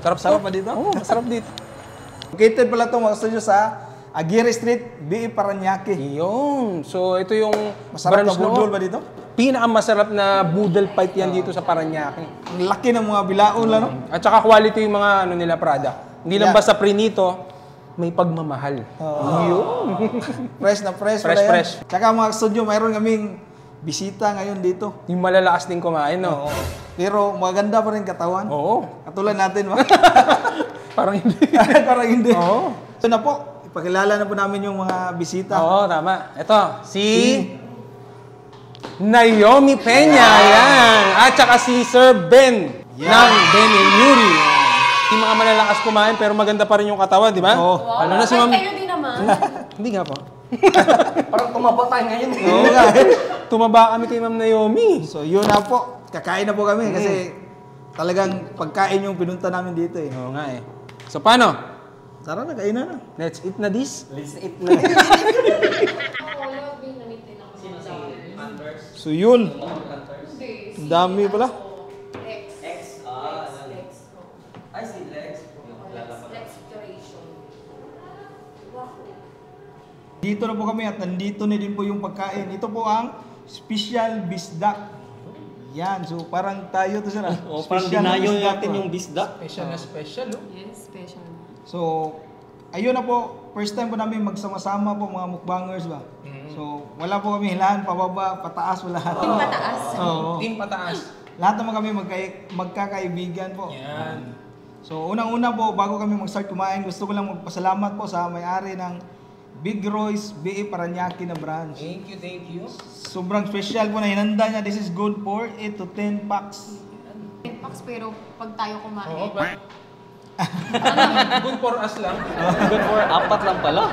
Sarap Sarap pa dito? Oo, sarap dito. Located pala ito mga studio sa Aguirre Street, BE Paranaque. Yun. So, ito yung Masarap na branch na budol ba dito? Pinakamasarap na boodle fight yan dito sa Paranaque. Ang laki ng mga bilaon lang, no? At saka quality yung mga ano nila product. Hindi lang Yeah. basta prinito, may pagmamahal. Yun. Fresh na fresh. Fresh, wala yan. fresh. Tsaka mga studio, mayroon kaming bisita ngayon dito. Yung malalakas din kumain, no? Oo. Pero maganda pa rin katawan. Oo. Katulad natin, ba? Parang hindi. Parang hindi. Oo. So na po, ipakilala na po namin yung mga bisita. Oo, tama. Ito, si Naomi Peña, yan. At saka si Sir Ben ng Ben and Yuri. Yung mga malalakas kumain pero maganda pa rin yung katawan, di ba? Oo. Ano na si Ma'am? Kayo din naman. Hindi nga po. Parang tumaba tayo ngayon. Oo nga. Tumaba kami kay Ma'am Naomi. So yun na po. Kakain na po kami kasi talagang pagkain yung pinunta namin dito eh. Oo nga eh. So paano? Tara na, kainan na. Let's eat na this. Let's eat na. So yun. Ang dami pala. X. Ay, si Lex. Dito na po kami at nandito na din po yung pagkain. Ito po ang special bisdak. Yan, so parang tayo to sila. O, parang dinayo natin yung bisda. Special na special, no? Yes, special. So, ayun na po. First time po namin magsama-sama po mga mukbangers ba. So, wala po kami hilahan, pababa, pataas, wala. Yung pataas. Oo. Team pataas. Lahat naman kami magkakaibigan po. Yan. So, unang-una po, bago kami mag-start kumain, gusto ko lang magpasalamat po sa may-ari ng Big Roy's BE Paranaque na branch. Thank you, thank you. Sobrang special po na hinanda niya. This is good for 8 to 10 packs. 10 packs pero pag tayo kumain. Oo, ba? Good for us lang. Good for apat lang pala.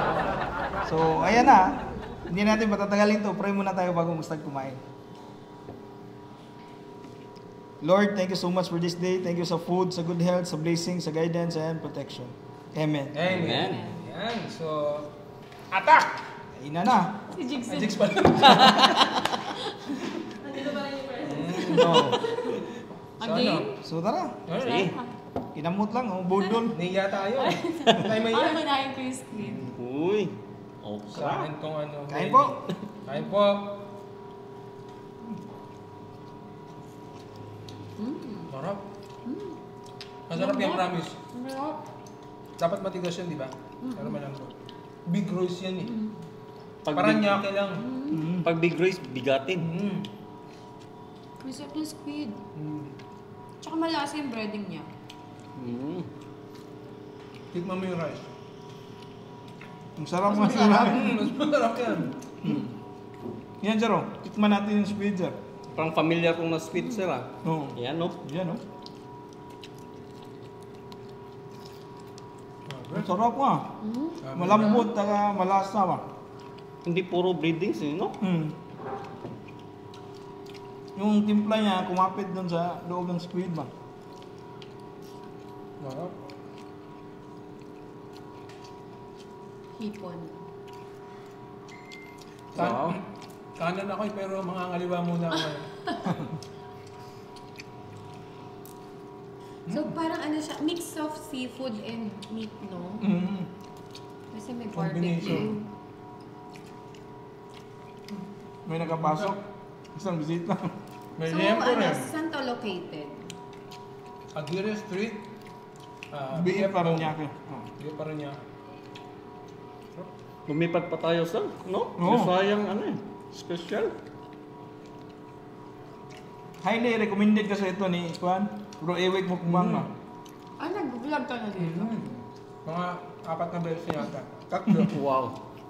So, ayan na. Hindi natin patatagalin to. Pray muna tayo bago mag-start kumain. Lord, thank you so much for this day. Thank you sa food, sa good health, sa blessings, sa guidance, and protection. Amen. Amen. Yan. So, attack! Kainan na. Si Jigsaw. Jigs pa lang. Oh. Again? So, tara. Sige. Kinamot lang. Oh, budol. Nahiya tayo. Tayo may Ano iya. manahin ko yung squid? Uy. Sa Okra. akin kung ano. Kain po. Kain po. Sarap. Masarap yan, promise. Dapat matigas yun, di ba? Pero malambot. Big Royce yan eh. Paranaque lang. Pag big rice, bigatin. Masarap yung squid. Tsaka malasa yung breading niya. Tikman mo yung rice. Ang sarap nga Mas sila. masarap yan. Yan, Jero. Tikman natin yung squid, sir. Parang familiar kong na sweet sir ah. Oo. Yan no. Yan, oh. Ang sarap nga. Malambot, taga malasa ba? Hindi puro breedings eh no. Yung timpla niya, kumapit doon sa loob ng squid ba? Sarap. Hipon. Wow. Kanan ako eh, pero mga ngaliwa muna ako ngayon. So parang ano siya, mix of seafood and meat, no? Kasi may Combination. barbecue. May nakapasok. Isang bisita. May So liempo ano, rin. saan to located? Aguirre Street. BE Paranaque. BE Paranaque. Lumipat pa tayo sa no? Oo. Sayang ano eh. Special. Highly recommended kasi ito ni Juan. Bro, Ewek Mukbang ba? Ah, nag-vlog ka na dito? Mga 4 na beses yata. Tatlo. Wow.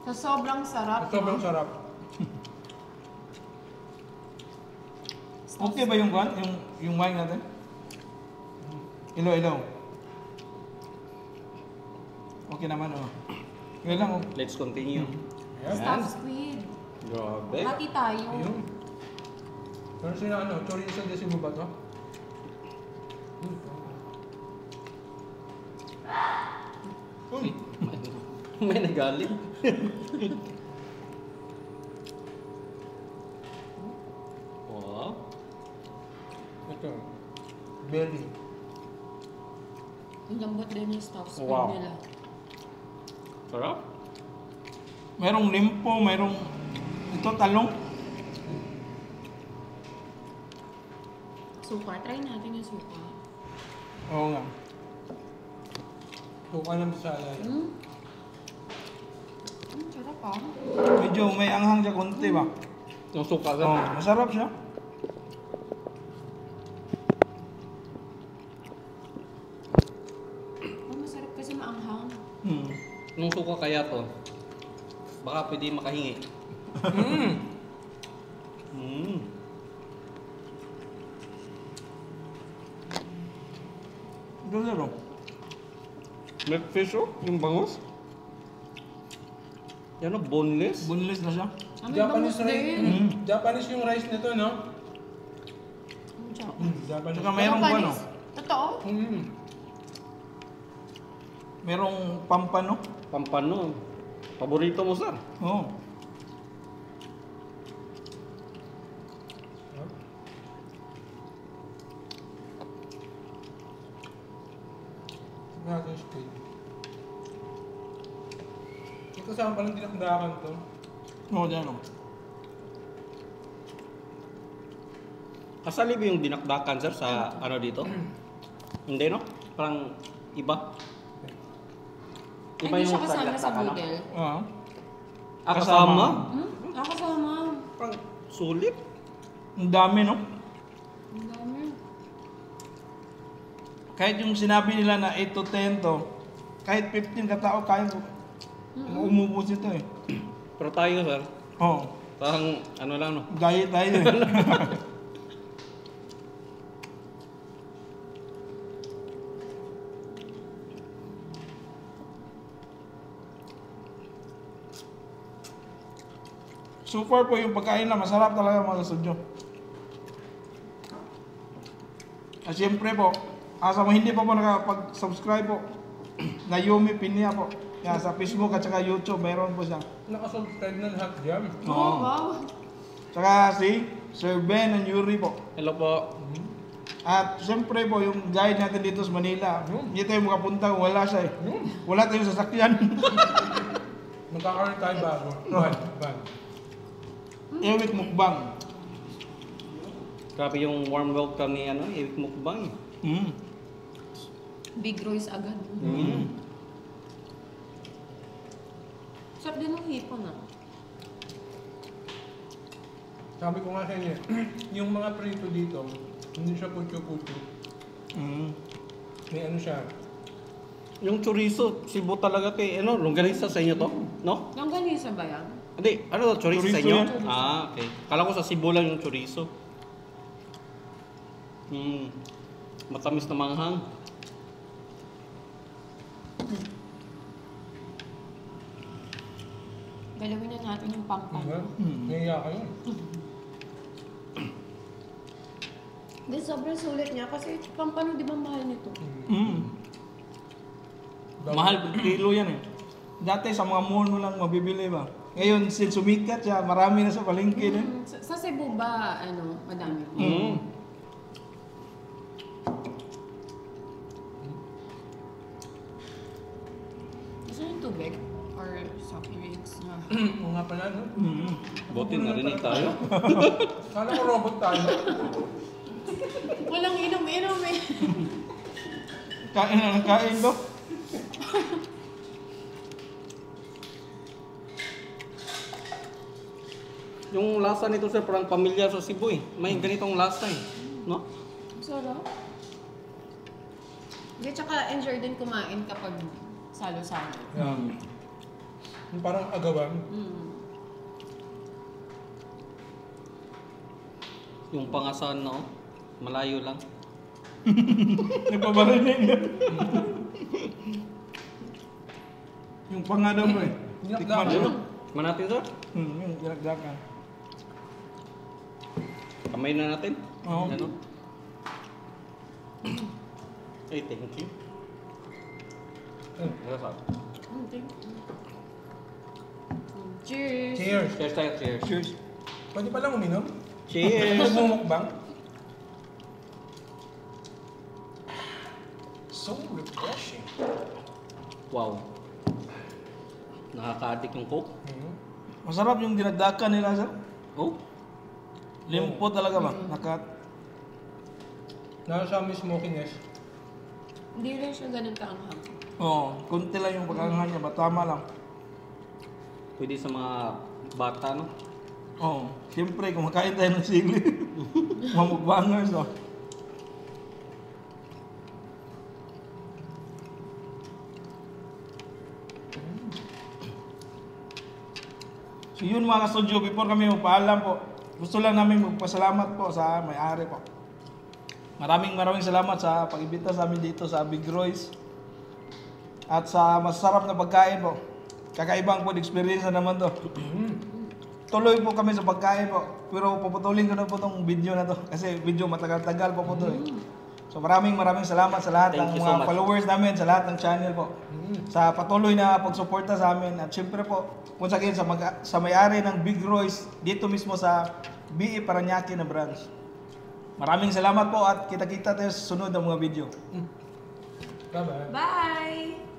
So sobrang sarap. Sobrang no? sarap. Okay ba yung Juan? Yung wine natin? Ilaw. Okay naman, oh. Yan lang, oh. Let's continue. Ayan. Stuffed squid. Grabe. Hati tayo. Ayun. Pero sila ano, chorizo de Cebu ba to? Uy. May nagalit. Wow. Ito. Belly. Ang lambot din yung stuff spoon Wow. nila. Sarap. Merong limpo, merong ito talong. Suka. Try natin yung suka. Oo nga. Suka ng salad. Sarap ah. Medyo may anghang siya konti ba? Yung suka sir. Oo, masarap siya. Oh, masarap kasi maanghang. Hmm. Nung suka kaya to, baka pwede makahingi. Mm. Mm. Ito sir, oh. Milk fish oh, yung bangus. Yan oh, boneless. Boneless na siya. Ah, may Japanese bangus rice. din. Japanese yung rice nito, no? Japanese. Tsaka merong ano, Japanese. Totoo? merong pampano. Pampano. Paborito mo sir. Oo. Natin steak. Ito saan palang dinakdakan to? Oo, dyan oh. Kasali ba yung dinakdakan sir sa ano dito? Hindi no? Parang iba. Iba Hindi yung siya kasama sa dinakdakan, no? boodle. Oo. Ah, kasama? Ah, kasama. Parang sulit. Ang dami, no? Ang dami. Kahit yung sinabi nila na 8 to 10 to, kahit 15 katao, kaya mo. Umubos ito eh. Pero tayo sir, Oo. parang ano lang no? Diet tayo eh. So far po yung pagkain na masarap talaga mga kasudyo. At siyempre po, sa mga hindi pa po nakapag-subscribe po, na Yumi Pinya po. Yan, sa Facebook at saka YouTube, mayroon po siya. Nakasubscribe na lahat dyan. Oh, wow. Saka si Sir Ben and Yuri po. Hello po. At siyempre po, yung guide natin dito sa Manila, hindi tayo makapunta kung wala siya eh. Wala tayong sasakyan. Magkakaroon tayo bago. Van. Ewit mukbang. Grabe yung warm welcome ni ano, Eric Mukbang. Mm. Big Royce agad. Sarap din ng hipon ah. Sabi ko nga sa inyo, yung mga prito dito, hindi siya putyo-putyo. Mm. May ano siya. Yung chorizo, Cebu talaga kay ano, longganisa sa inyo to? No? Longganisa ba yan? Hindi, ano to, chorizo sa Chorizo inyo? yan. Ah, okay. Kala ko sa Cebu lang yung chorizo. Matamis na manghang. Galawin na natin yung pampan. Naiya kayo. Hindi, sobrang sulit niya kasi pampano di ba mahal nito? Mm. Mahal per kilo yan eh. Dati sa mga mall mo lang mabibili ba? Ngayon, since sumikat siya, marami na sa palengke din. Sa Cebu ba, ano, madami? Gusto niyo yung tubig? Or soft drinks na? Oo nga pala, no? Buti narinig tayo. Kala ko robot tayo. Walang inom-inom eh. Kain na ng kain do. Yung lasa nito sir, parang pamilyar sa Cebu eh. May ganitong lasa eh. No? Sarap. Hindi, tsaka enjoy din kumain kapag salo-salo. Yeah. Yung parang agawan. Yung pangasan no? Malayo lang. Nagpabarinig yan. Yung pangadaw mo eh. Tikman Dinakdakan. mo. Tikman natin sir. Yung dinakdakan. Kamay na natin. Oo. Ano? Ay, thank you. Masarap. Thank you. Cheers! Cheers. Cheers tayo, cheers. Cheers. Pwede palang uminom? Cheers! Nagmumukbang? So refreshing. Wow. Nakaka-addict yung Coke. Masarap yung dinagdakan nila, sir. Oh, Limpo talaga ba? Nasa may smokiness. Hindi rin siya ganun kaanghang. Kunti lang yung pagkangahan niya, tama lang. pwede sa mga bata, no? Siyempre, kumakain tayo ng sili. Mga mukbangers, So yun mga ka-studio, before kami magpaalam po, gusto lang namin magpasalamat po sa may-ari po. Maraming salamat sa pag-imbita sa amin dito sa Big Roy's. At sa masarap na pagkain po. Kakaibang po experience na naman to. Tuloy po kami sa pagkain po. Pero puputulin ko na po tong video na to. Kasi video matagal-tagal po to. So maraming salamat sa lahat Thank ng you mga so much. followers namin, sa lahat ng channel po. Sa patuloy na pagsuporta sa amin. At syempre po, kung sa akin, sa may-ari ng Big Roy's, dito mismo sa BE Parañaque na branch. Maraming salamat po at kita-kita tayo sa sunod ng mga video. Bye-bye. Bye!